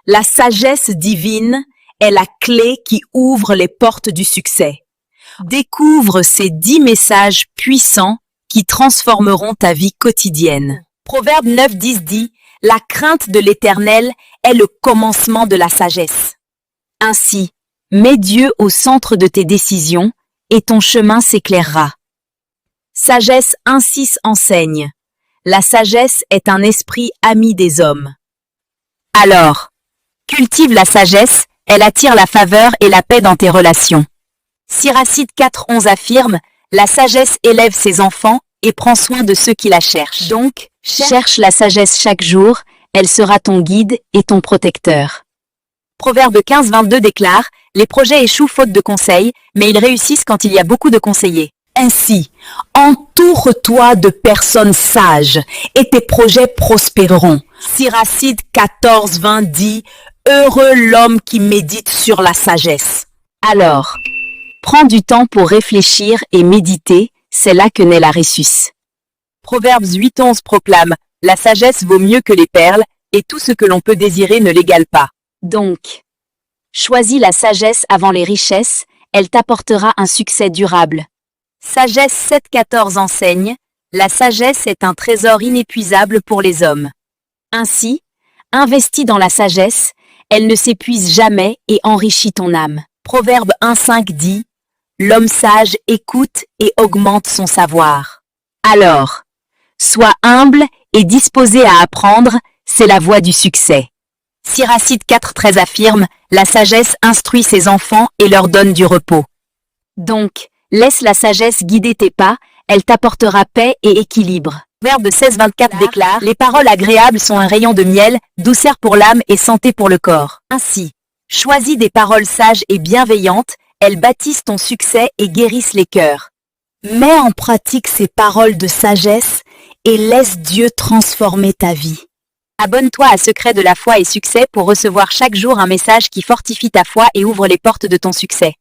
La sagesse divine est la clé qui ouvre les portes du succès. Découvre ces 10 messages puissants qui transformeront ta vie quotidienne. Proverbe 9:10 dit « La crainte de l'Éternel est le commencement de la sagesse. » Ainsi, mets Dieu au centre de tes décisions et ton chemin s'éclairera. Sagesse 1:6 enseigne « La sagesse est un esprit ami des hommes. » Alors, cultive la sagesse, elle attire la faveur et la paix dans tes relations. Siracide 4:11 affirme « La sagesse élève ses enfants et prend soin de ceux qui la cherchent. » Donc, cherche la sagesse chaque jour, elle sera ton guide et ton protecteur. Proverbe 15:22 déclare « Les projets échouent faute de conseils, mais ils réussissent quand il y a beaucoup de conseillers. » Ainsi, entoure-toi de personnes sages et tes projets prospéreront. Siracide 14:20 dit « Heureux l'homme qui médite sur la sagesse. » Alors, prends du temps pour réfléchir et méditer, c'est là que naît la ressus. Proverbes 8:11 proclame « La sagesse vaut mieux que les perles, et tout ce que l'on peut désirer ne l'égale pas. » Donc, choisis la sagesse avant les richesses, elle t'apportera un succès durable. Sagesse 7:14 enseigne « La sagesse est un trésor inépuisable pour les hommes. » Ainsi, investis dans la sagesse, elle ne s'épuise jamais et enrichit ton âme. Proverbe 1:5 dit « L'homme sage écoute et augmente son savoir. » Alors, sois humble et disposé à apprendre, c'est la voie du succès. Siracide 4:13 affirme « La sagesse instruit ses enfants et leur donne du repos. » Donc, laisse la sagesse guider tes pas, elle t'apportera paix et équilibre. Proverbe 16:24 déclare « Les paroles agréables sont un rayon de miel, douceur pour l'âme et santé pour le corps. » Ainsi, choisis des paroles sages et bienveillantes, elles bâtissent ton succès et guérissent les cœurs. Mets en pratique ces paroles de sagesse et laisse Dieu transformer ta vie. Abonne-toi à Secret de la foi et succès pour recevoir chaque jour un message qui fortifie ta foi et ouvre les portes de ton succès.